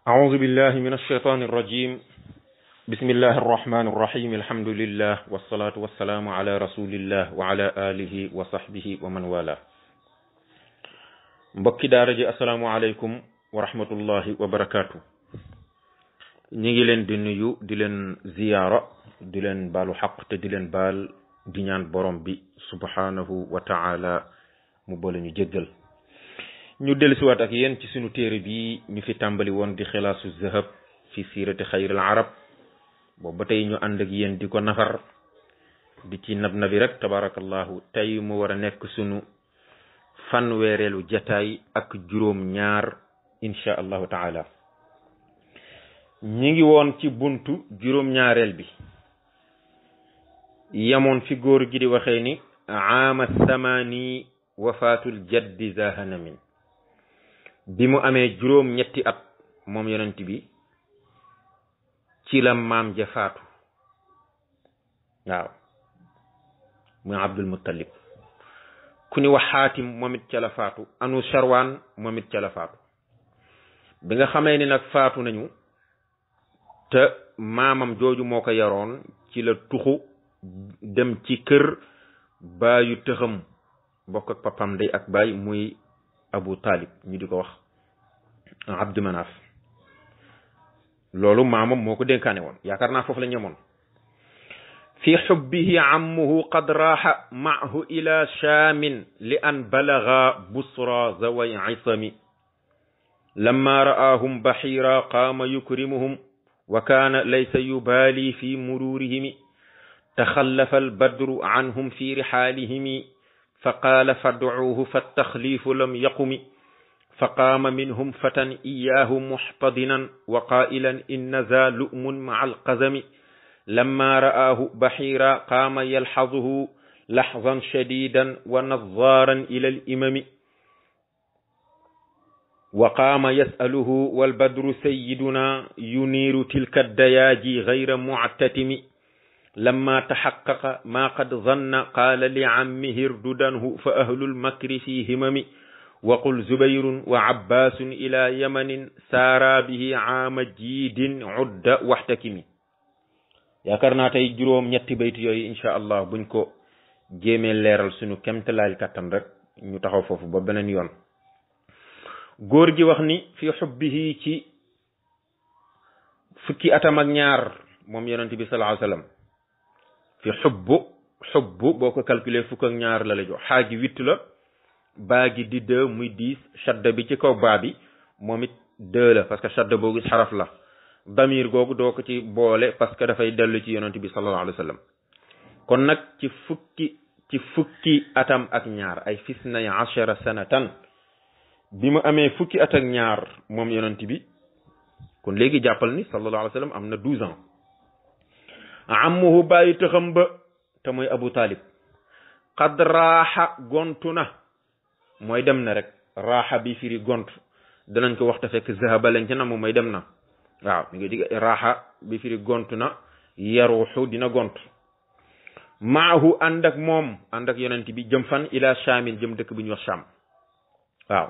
أعوذ بالله من الشيطان الرجيم بسم الله الرحمن الرحيم الحمد لله والصلاة والسلام على رسول الله وعلى آله وصحبه ومن والاه mbokki daara ji assalaamu aleykum wa rahmatullahi wa barakaatu ñi ngi leen di nuyu di leen ziyaara di leen baalu xaq te di leen baal di ñaan borom bi subhanahu wa taala mu boole ñu jéggal ñu dellusiwaat ak yéen ci sunu téere bi ñu fi tàmbali woon di xilaasu zahab fi siirati xayril arab boobu ba tey ñu ànd ak yéen di ko nafar di ci nab nabi rek tabarakallahu tey mu war a nekk sunu fanweereelu jataay ak juróom ñaar insha allahu taala ñi ngi woon ci buntu juróom ñaareel bi yamoon fi góor gi di waxee ni aama samani wafaatul jaddi zahanamin bi mu amee juróom ñetti at moom yonent bi ci la maam ja faatu waaw muy Abdul Muttalib ku ni wax xaatim moom it ca la faatu anu Sharwaan moom it ca la faatu bi nga xamee ni nag faatu nañu te maamam jooju moo ko yaroon ci la tuxu dem ci kër baayu tëxam bokk ak papam ndey ak baay muy Abu Talib ñu di ko wax Abdu Manaf loolu maamam moo ko dénkaane woon yaakaar naa foofu la ñemoon fi xubbihi ammuhu qad raaxa maahu ila shaamin li an balaga busra zaway isami lamma ra'aahum baxiira qaama yukrimuhum wa kaana laysa yubaali fi mururihimi taxallafa albadru anhum fi rixaalihimi فقال فادعوه فالتخليف لم يقم فقام منهم فتى إياه محتضنا وقائلا إن ذا لؤم مع القزم لما رآه بحيرا قام يلحظه لحظا شديدا ونظارا إلى الإمم وقام يسأله والبدر سيدنا ينير تلك الدياجي غير معتتم لما تحقق ما قد ظن قال لعمه ارددنه فأهل المكر في همم وقل زبير وعباس إلى يمن سارا به عام جيد عد واحتكم yaakaar naa tey juróom ñetti bayt yooyu insha allah buñ ko jéemee leeral suñu kemtalaal kattan rek ñu taxaw foofu ba beneen yoon góor gi wax ni fi xubbihi ci fukki atam ak ñaar moom yonent bi sallallahu alayhi wa sallam fi xubbu boo ko calculer fukk ak ñaar la jox xaagi 8 la baa gi di 2 muy 10 shadda bi ci kaw baa bi moom it 2 la parce que shadda boo gis xaraf la damir googu doo ko ci boole parce que dafay dellu ci yonent bi sallallahu alayhi wa sallam kon nag ci fukki atam ak ñaar ay fisnay ashara sanatan bi mu amee fukki at ak ñaar moom yonent bi kon léegi jàppal ni sallallahu alayhi wa sallam am na 12 ans amuhu bàyyi tëxam ba te mooy Abu Talib qad raaxa gontu na mooy dem na rek raaxa bi firi gont danañ ko waxta fekk zahaba lañ ca na moom mooy dem na waaw mi ngi dig raaxa bi firi gontu na yaruxu dina gont maahu ànd ak moom ànd ak yonent bi jëm fan ila Shaamin jëm dëkk bu ñuy wax Shaam waaw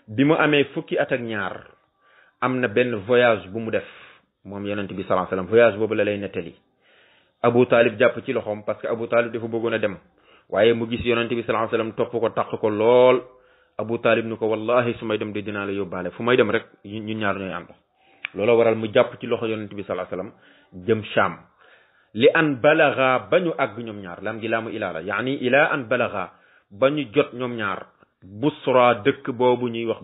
bi mu amee fukki at ak ñaar am na benn voyage bu mu def moom yonent bi sallallahu alayhi wasallam voyage boobu la lay nettali Abu Talib jàpp ci loxoom parce que Abu Talib dafa bëggoon a dem waaye mu gis yonent bi sallallahu alayhi wasallam topp ko taq ko lool Abu Talib ni ko wallahi su may dem de dinaa la yóbbaale fu may dem rek ñun ñaar ñooy ànd looloo waral mu jàpp ci loxo yonent bi sallallahu alayhi wasallam jëm Sham li an balaga ba ñu àgg ñoom ñaar lam gi laamu ilaa la yaani ila an balaga ba ñu jot ñoom ñaar Busra dëkk boobu ñuy wax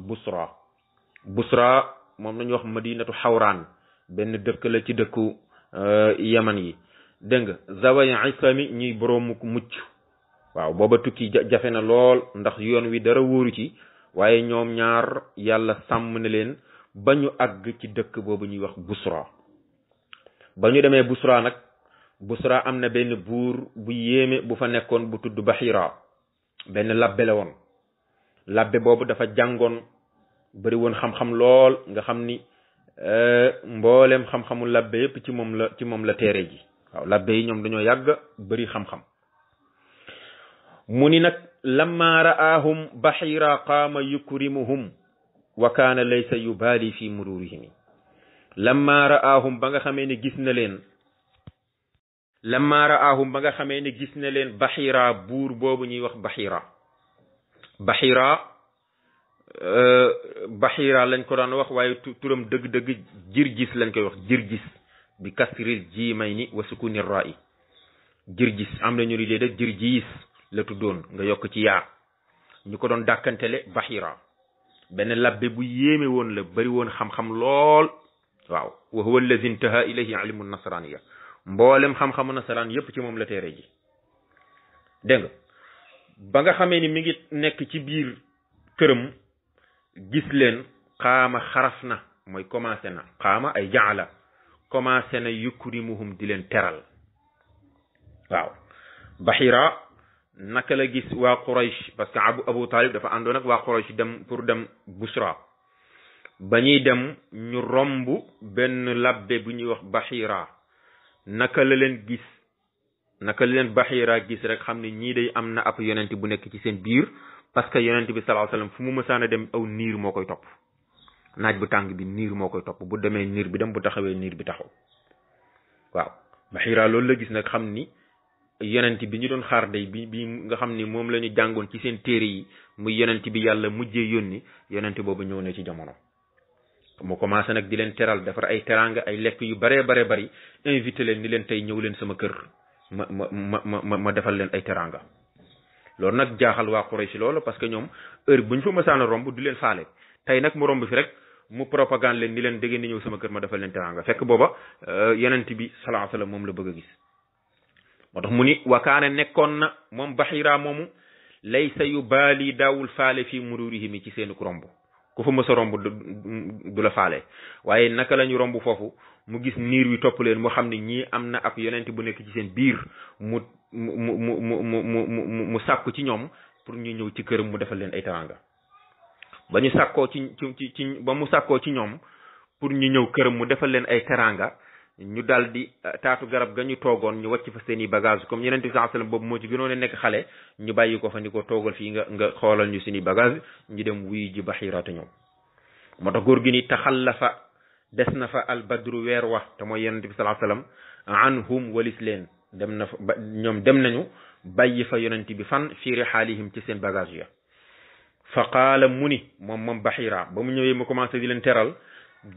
Busra moom la ñuy wax madinatu Xawraan benn dëkk la ci dëkku Yaman yi dégg nga zaway isami ñuy boroomu mucc waaw booba tukki jafe na lool ndax yoon wi dara wóoru ci waaye ñoom ñaar yàlla sàmm na leen ba ñu àgg ci dëkk boobu ñuy wax Busra ba ñu demee Busra nag Busra am na benn buur bu yéeme bu fa nekkoon bu tudd Bahira benn labbe la woon labbe boobu dafa jàngoon bari woon xam-xam lool nga xam ni mboolem xam-xamu labbe yépp ci moom la teere ji waaw labbe yi ñoom dañoo yàgg bari xam-xam mu ni nag lamma ra'aahum Bahira qaama yukrimuhum wa kaana laysa yubaali fi mururihim lamma raahum ba nga xamee ne gis na leen lamma raahum ba nga xamee ne gis na leen Bahira buur boobu ñuy wax Bahira lañ ko daan wax waaye turam dëgg-dëgg Jirjis lañ koy wax Jirjis bi kasril jimayni wa sukuni ra'i Jirjis am na ñu ni déedéet Jirjis la tuddoon nga yokk ci yaa ñu ko doon dàkkantele Bahira benn labbe bu yéeme woon la bari woon xam-xam lool waaw wa huwa allazi intaha ilayhi ilmu nasraniya mboolem xam-xamu nasaraan yépp ci moom la téere ji dégg nga ba nga xamee ni mi ngi nekk ci biir këram gis leen xaama xaraf na mooy commencé na xaama ay jaala commencé na yukrimuhum di leen teral waaw Bahira naka la gis waa Quraysh parce que Abu Talib dafa àndoon ak waa Quraysh dem pour dem Bushra ba ñuy dem ñu romb benn labbe bu ñuy wax Bahira naka la leen Bahira gis rek xam ne ñii day am na ab yonent bu nekk ci seen biir parce que yonent bi sallallahu alayhi wasallam fu mu mësaan a dem aw niir moo koy topp naaj bu tàng bi niir moo koy topp bu demee niir bi dem bu taxawee niir bi taxaw waaw Bahira loolu la gis nag xam ni yonent bi ñu doon xaar day bi nga xam ni moom la ñu jàngoon ci seen téere yi muy yonent bi yàlla mujjee yónni yonent boobu ñëw na ci jamono mu commencé nag di leen teral defar ay teranga ay lekk yu baree bari invité leen ni leen tey ñëw leen sama kër ma defal leen ay teranga loolu nag jaaxal waa Quraysh loolu parce que ñoom heure bu ñu fa mësaan a romb du leen faale tey nag mu romb fi rek mu propagande leen ni leen dégg ni ñëw sama kër ma defal leen teranga fekk booba yonent bi sallallahu alayhi wasallam moom la bëgg a gis moo tax mu ni wakaane nekkoon na moom Bahira moomu laysa yu baali daawul faale fii mururihi mi ci seenu romb ku fa mës a romb du la faale waaye naka la ñu romb foofu mu gis niir wi topp leen mu xam ne ñii am na ab yonent bu nekk ci seen biir mu sàkku ci ñoom pour ñu ñëw ci këram mu defal leen ay teranga ba ñu sàkkoo ba mu sàkkoo ci ñoom pour ñu ñëw këram mu defal leen ay teranga ñu dal di taatu garab ga ñu toogoon ñu wàcc fa seen i bagage comme yonent bi sallallahu alayhi wasallam boobu moo ci gënoon a nekk xale ñu bàyyi ko fa ni ko toogal fii nga xoolal ñu suñu bagage ñu dem wuy ji Bahira te ñëw moo tax góor gi ni taxallafa des na fa al badru weer wax te mooy yonent bi sallallahu alayhi wasallam anhum walis leen dem na fa ñoom dem nañu bàyyi fa yonent bi fan fii rihaalihim ci seen bagage ya fa qaala mu ni moom Bahira ba mu ñëwee mu commencé di leen teral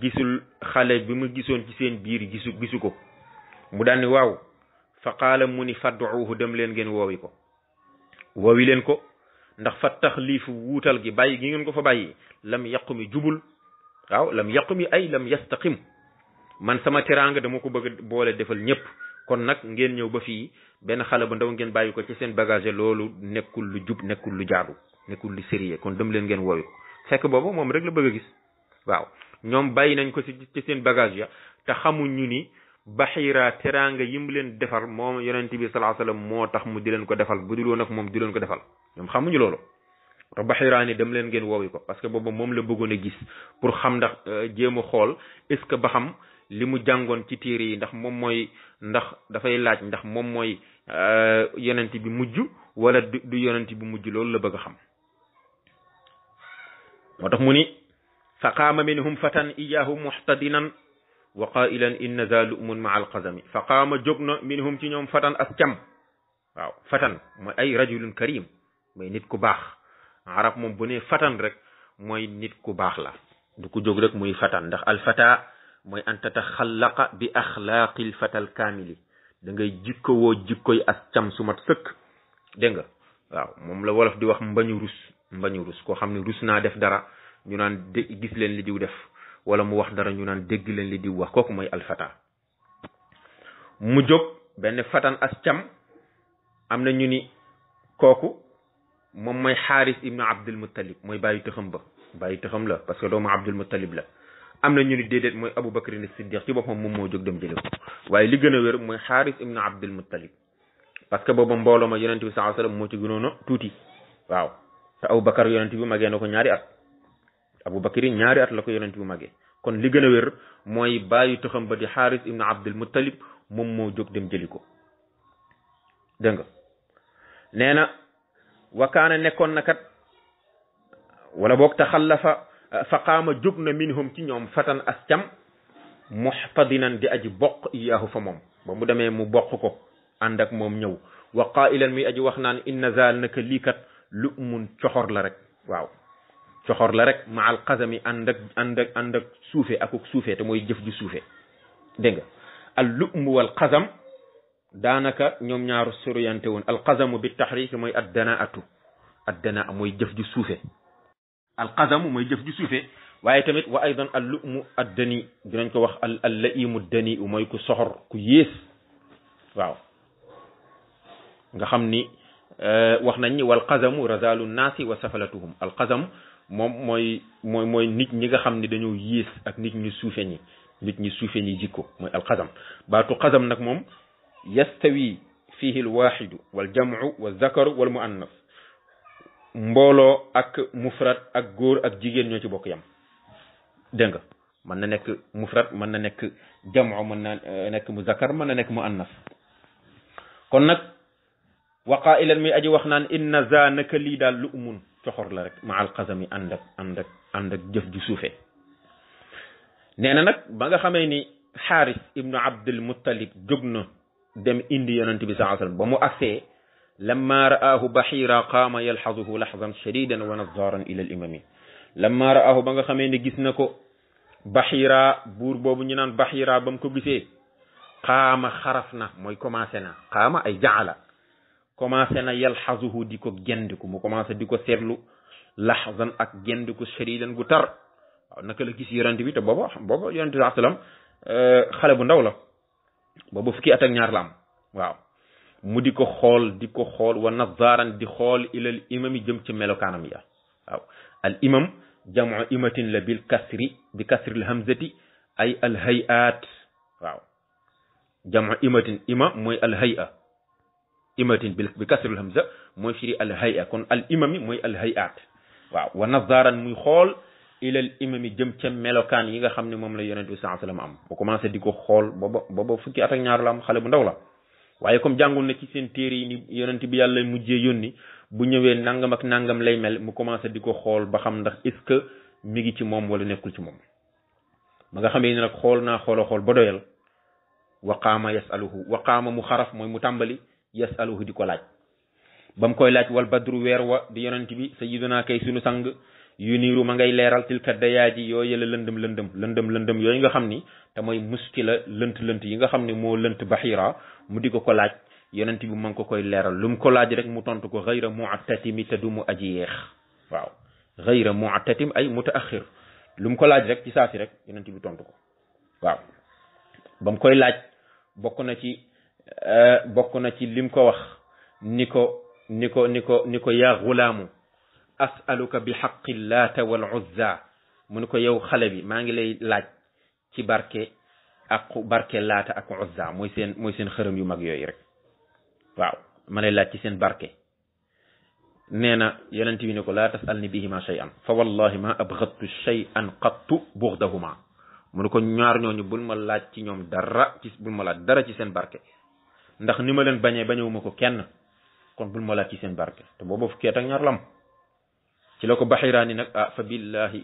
gisul xale bi mu gisoon ci seen biir gisu ko mu daal ni waaw fa qaala mu ni fad'uuhu dem leen ngeen woowi leen ko ndax fa taxliifu wuutal gi bàyyi gi ngeen ko fa bàyyi lam yaqumi jubul waaw lam yaqumi ay lam yastaqim man sama teraanga dama ko bëgg boole defal ñëpp kon nag ngeen ñëw ba fii benn xale bu ndaw ngeen bàyyi ko ci seen bagage loolu nekkul lu jub nekkul lu jaadu nekkul lu sérieux kon dem leen ngeen woowi ko fekk boobu moom rek la bëgg a gis waaw ñoom bàyyi nañ ko ci seen bagage ya te xamuñu ni Bahira teraanga yi mu leen defar moom yonent bi sallallahu alayhi wasallam moo tax mu di leen ko defal bu dul woon ak moom di leen ko defal ñoom xamuñu loolu te Bahira ni dem leen ngeen woowi ko parce que boobu moom la bëggoon a gis pour xam ndax jéem a xool est-ce que ba xam li mu jàngoon ci téere yi ndax dafay laaj ndax moom mooy yonent bi mujj wala du yonent bi mujj loolu la bëgg a xam moo tax mu ni fa qaama minhum fatan iyaahu muhtadinan wa qailan inna za lu'mun ma alqazami fa qaama jóg na minhum ci ñoom fatan as cam waaw fatan mooy ay rajulun karim mooy nit ku baax arab moom bu ne fatan rek mooy nit ku baax la du ko jóg rek muy fatan ndax alfata mooy an tataxallaqa bi axlaaqil fatal kaamili da ngay jikkowoo jikkoy as cam su mat sëkk dégg nga waaw moom la wolof di wax mbañu rus koo xam ne rus naa def dara ñu naan gis leen li diw def wala mu wax dara ñu naan dégg leen li diw wax kooku mooy alfata mu jóg benn fatan as cam am na ñu ni kooku moom mooy xaaris ibnu abdul muttalib mooy bàyyi tëxam la parce que doomu abdul muttalib la am na ñu ni déedéet mooy Abu Bakr as-Siddiq ci boppam moom moo jóg dem jële ko waaye li gën a wér mooy xaaris ibnu abdul muttalib parce que booba mbooloo ma yonent bi sallallahu alayhi wasallam moo ci gënoon a tuuti waaw te Abu Bakar yonent bi magee na ko ñaari at Abu Bakr ñaari at la ko yonent bi magee kon li gën a wér mooy bàyyi tëxam ba di xaaris ibnu abdul muttalib moom moo jóg dem jëli ko dégg nga nee na wakaana nekkoon na kat wala boog taxallafa fa qaama jóg na minhum ci ñoom fatan as cam muhtadinan di aji bokk iyaahu fa moom ba mu demee mu bokk ko ànd ak moom ñëw wa qailan muy aji wax naan inna zal naka lii kat lu mun coxor la rek waaw coxor la rek ma al qazami ànd ak suufe akuk suufe te mooy jëf ju suufe dégg nga al lu'm wal qazam daanaka ñoom ñaaru soriyante woon al qazamu bi tahrik mooy addanaa mooy jëf ju suufe al qazamu mooy jëf ju suufe waaye tamit wa aydan al lu'mu addani dinañ ko wax al laimu dani mooy ku soxor ku yées waaw nga xam ni wax nañ ni wal qazamu razalu naasi wa safalatuhum al qazam moom mooy nit ñi nga xam ni dañoo yées ak nit ñu suufe ñi jikko mooy al qazam baatu qazam nag moom yastawi fihi al waxidu wal jam'u wal zakaru wal muannas mbooloo ak mufrad ak góor ak jigéen ñoo ci bokk yam dégg nga mën na nekk mufrad mën na nekk jam'u mën na nekk muzakkar mën na nekk muannas kon nag wa qailan mi aji wax naan inna za naka lii daal lu umun coxor la rek ma al qazami ànd ak jëf ju suufe nee na nag ba nga xamee ni xaaris ibnu abdul muttalib jóg na dem indi yonente bi sallallahu alayhi wasallam ba mu agsee lamma ra'aahu baxira qaama yalxazuhu laxzan shadidan wa nazaran ila al imami lamma ra'aahu ba nga xamee ni gis na ko baxira buur boobu ñu naan baxira ba mu ko gisee qaama xaraf na mooy commencé na qaama ay jaala commencé na yalxazuhu di ko gendiku mu commencé di ko seetlu laxzan ak gendiku shadidan gu tar waaw naka la gis yonente bi te booba yonente bi sallam xale bu ndaw la booba fukki at ak ñaar la am waaw mu di ko xool wa nazaran di xool ilal imami jëm ci melokaanam ya waaw al imam jamu imatin la bi kasri al hamzati ay al hayat waaw jamu imatin ima mooy al hay'a imatin bi kasri al hamza mooy firi al hay'a kon al imami mooy al hayat waaw wa nazaran muy xool ilal imami jëm ca melokaan yi nga xam ne moom la yonent bi sallallahu alayhi wasallam am bu commencé di ko xool booba fukki at ak ñaar la am xale bu ndaw la waaye comme jàngul na ci seen téere yi ni yonent bi yàlla mujjee yónni bu ñëwee nangam ak nangam lay mel mu commencé di ko xool ba xam ndax est-ce que mi ngi ci moom wala nekkul ci moom ba nga xamee ni nag xool ba doyal waqaama yasaluhu waqaama mu xaraf mooy mu tàmbali yasaluhu di ko laaj ba mu koy laaj wal badru weer wa di yonent bi sayyiduna kay sunu sang yu niiru ma ngay leeral tilka dayaaji yooyu la lëndëm yooyu nga xam ni te mooy muskila lënt yi nga xam ne moo lënt baxira mu di ko laaj yonent bi ma ngi ko koy leeral lu mu ko laaj rek mu tontu ko xayra mu'tatimi te du mu aji yeex waaw xayra mu'tatim ay mutaaxir lu mu ko laaj rek ci saasi rek yonent bi tontu ko waaw ba mu koy laaj bokk na ci lim ko wax ni ko yaa xulaamu as'aluka bi haqqi laata wal uzza mu ni ko yow xale bi maa ngi lay laaj ci barke laata ak uzza mooy seen xërëm yu mag yooyu rek waaw ma lay laaj ci seen barke nee na yonent bi ne ko laa tasalni bihima shay'an fa wallahi ma abghadtu shay'an qattu bughdahuma mu ni ko ñaar ñooñu bul ma laaj ci ñoom dara ci seen barke ndax ni ma leen bañewuma ko kenn kon bul ma laaj ci seen barke te booba fukki at ak ñaar lam ci la ko baxiraani nag fa billahi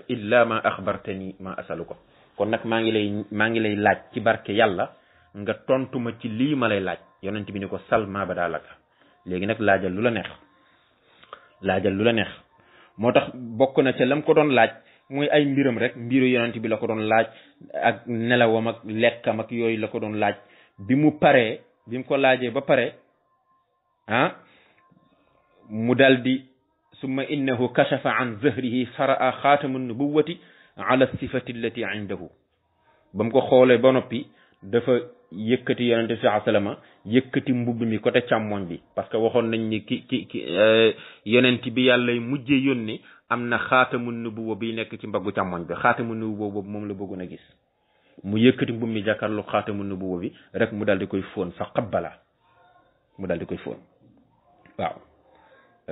illa ma axbartani ma asaluka kon nag maa ngi lay laaj ci barke yàlla nga tontu ma ci lii ma lay laaj yonent bi ni ko sal ma badalaka léegi nag laajal lu la neex moo tax bokk na ca lam ko doon laaj muy ay mbiram rek mbiru yonent bi la ko doon laaj ak nelawam ak lekkam ak yooyu la ko doon laaj bi mu ko laajee ba pare mu daldi summa innahu kashafa an zahrihi faraa xaatama nubuwati ala sifati allati indahu ba mu ko xoolee ba noppi dafa yëkkati yonente bi sallallahu alayhi wasallam yëkkati mbubb mi côté càmmoñ bi parce que waxoon nañ ni ki yonent bi yàlla mujjee yónni am na xaatamu nubuwa bi nekk ci mbaggu càmmoñ bi xaatamu nubuwa boobu moom la bëggoon a gis mu yëkkati mbubb mi jàkkaarlu xaatamu nubuwa bi rek mu daal di koy fóon fa qabbala mu daal di koy fóon waaw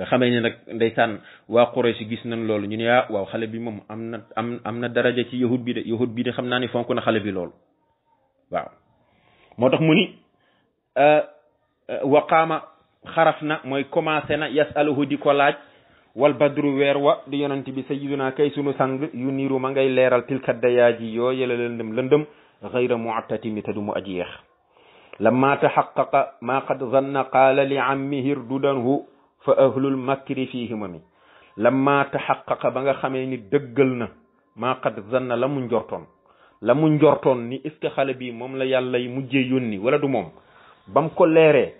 xamee ne nag ndeysaan waa Quraysh gis nañ loolu ñu ne waaw xale bi moom am na daraja ci yahud bi de xam naa ni fonk na xale bi loolu waaw moo tax mu ni waqaama xaraf na mooy commencé na yasaluhu di ko laaj wal badru weer wa di yonent bi sayyiduna kay sunu sang yu niiru ma ngay leeral tilka dayaaji yoo yëla lëndëm gayra mu'tatimi te du mu aji yeex lamma taxaqaqa ma qad zanna qaala li ammihi irdudanhu fa ahlul makri fii himami lamma taxaqaqa ba nga xamee ni dëggal na maa qad zanna la mu njortoon ni est-ce que xale bi moom la yàlla yi mujjee yónni wala du moom bam ko leeree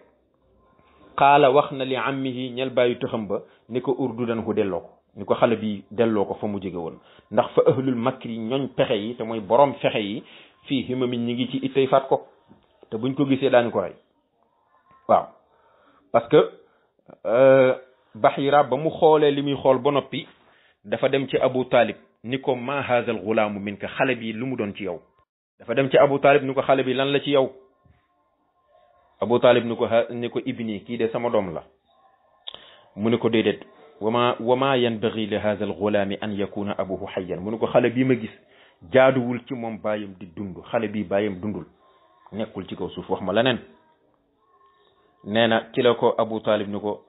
qaala wax na li ammihi ñel bàyyi tëxam ba ni ko urdudanhu delloo ko ni ko xale bi delloo ko fa mu jóge woon ndax fa ahlul makri ñooñ pexe yi te mooy borom fexe yi fii himami ñi ngi ci ittay faat ko te buñ ko gisee daañu ko rey waaw parce que Bahira ba mu xoolee li muy xool ba noppi dafa dem ci Abu Talib ni ko ma haza al gulaamu minka xale bi lu mu doon ci yow dafa dem ci Abu Talib ni ko xale bi lan la ci yow Abu Talib ni ko ibni kii de sama doom la mu ne ko déedéet wama yanbaghi li haza al gulaami an yakuna abuhu hayyan mu ne ko xale bii ma gis jaaduwul ci moom bàyyam di dund xale bii bàyyam dundul nekkul ci kaw suuf wax ma leneen nee na ci la ko Abu Talib ni ko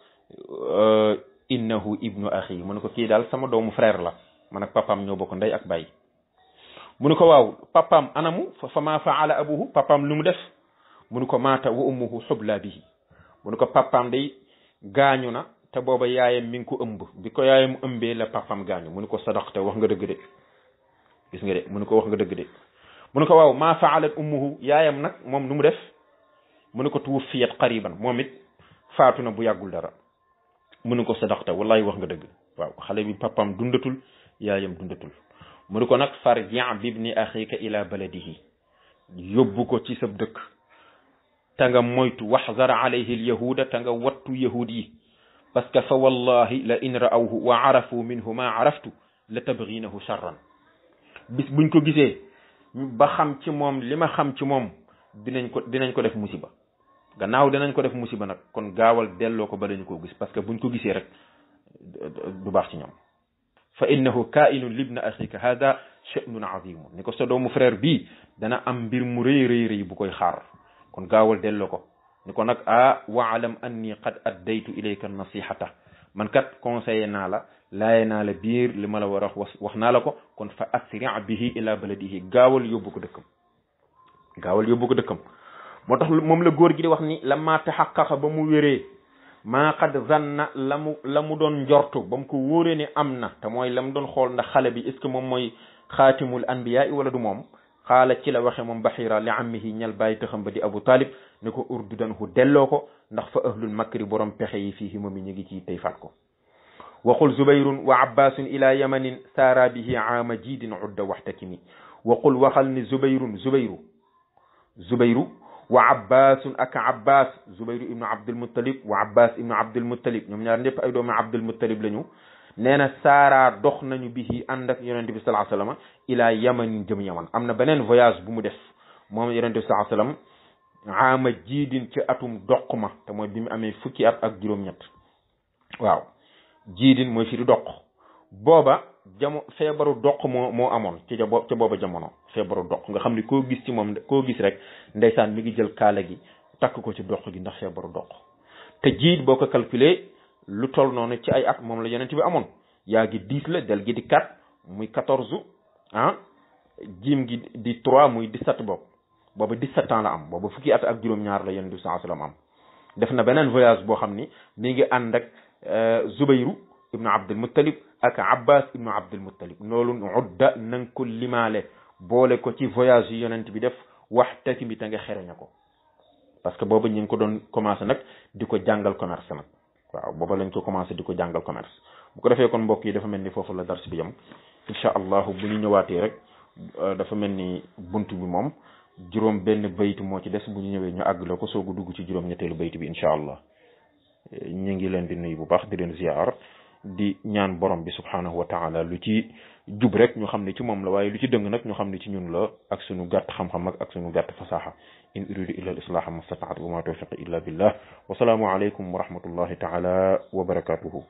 innahu ibnu axi mu ne ko kii daal sama doomu frère la man ak papaam ñoo bokk ndey ak baay mu ne ko waaw papaam anamu fa ma faala abuhu papaam lu mu def mu ne ko maata wa ummuhu xubla bihi mu ne ko papaam day gaañu na te booba yaayam mi ngi ko ëmb bi ko yaayam ëmbee la papaam gaañu mu ne ko sadaqta wax nga dëgg de gis nga de mu ne ko wax nga dëgg de mu ne ko waaw maa faalat ummuhu yaayam nag moom nu mu def mu ne ko tuwufiyat qariban moom it faatu na bu yàggul dara mu ne ko sadaqta wallahi wax nga dëgg waaw xale bi papam dundatul yaayam dundatul mu ne ko nag farji bibni axika ila baladihi yóbbu ko ci sab dëkk te nga moytu waxzar alayhi alyahuda te nga wattu yahud yi parce que fa wallahi la in ra'awhu wa arafu minhu ma araftu la tabghinahu sharran bis buñ ko gisee ba xam ci moom li ma xam ci moom dinañ ko def musiba gannaaw dinañ ko def musiba nag kon gaawal delloo ko ba dañu koo gis parce que buñ ko gisee rek du baax ci ñoom fa innahu kaa'inun libna axika hada sha'nun azimun ni ko sa doomu frère bii dana am mbir mu rëy bu koy xaar kon gaawal delloo ko ni ko nag waalam anni qad addaytu ilayka nasihata man kat conseillé naa la laaye naa la biir li ma la war a wax naa la ko kon fa asri bihi ila baladihi gaawal yóbbu ko dëkkam moo tax moom la góor gi di wax ni lamma taxaqaqa ba mu wéree maa qad zanna la mu doon njortu ba mu ko wóoree ne am na te mooy la mu doon xool ndax xale bi est ce que moom mooy xaatimul anbiya wala du moom xaala ci la waxe moom Bahira li ammihi ñal bàyyi taxam ba di Abu Talib ne ko urdudanhu delloo ko ndax fa ahlul makri borom pexe yi fii moom mi ñu ngi ci tey faat ko waqul zubayrun wa abbasun ila yamanin saara bihi aama jiidin udda waxtakimi waqul waxal ni zubayru wa abbasun ak abbas zubayru ibnu abdulmuttalib wa abbas ibnu abdulmuttalib ñoom ñaar ñëpp ay doomu abdulmuttalib lañu nee na saara dox nañu bihi ànd ak yonente bi sallallahu alayhi wasallam ila yamanin jëm yaman am na beneen voyage bu mu def moom yonente bi sallallahu alayhi wasallam aama jiidin ci atum doq ma te mooy bi mu amee fukki at ak juróom-ñett waaw jiidin mooy firi doq booba feebaru doq moo amoon ca booba jamono feebaru doq nga xam ne koo gis rek ndeysaan mi ngi jël kaala gi takk ko ci doq gi ndax feebaru doq te jiit boo ko calculer lu toll noonu ci ay at moom la yonent bi amoon yaa gi 10 la del gi di 4 muy 14 jiim gi di 3 muy 17 booba 17 ans la am booba fukki at ak juróom-ñaar la yonent bi sallallahu alayhi wasallam am def na beneen voyage boo xam ni mi ngi ànd ak Zubayru ibnu Abdul Muttalib ak Abbas ibnu Abdul Muttalib loolu udda na nga ko limaale boole ko ci voyage yi yonent bi def wax tekki bi te nga xereña ko parce que booba ñu ngi ko doon commencé nag di ko jàngal commerce nag waaw booba lañ ko commencé di ko jàngal commerce bu ko defee kon mbokk yi dafa mel ni foofu la dars bi yam incha allahu bu ñu ñëwaatee rek dafa mel ni bunt bi moom juróom benn baytu moo ci des bu ñu ñëwee ñu àggale ko soogu dugg ci juróom ñetteelu baytu bi incha allah ñu ngi leen di nuyu bu baax di leen ziar di ñaan borom bi subhanahu wa taala lu ci jub rek ñu xam ne ci moom la waaye lu ci dëng nag ñu xam ne ci ñun la ak suñu gàtt xam-xam ak suñu gàtt fasaxa in uridu illa al islaha mastataat wa ma tawfiqi illa billah wa salaamu alaykum wa rahmatullahi taala wa barakatuhu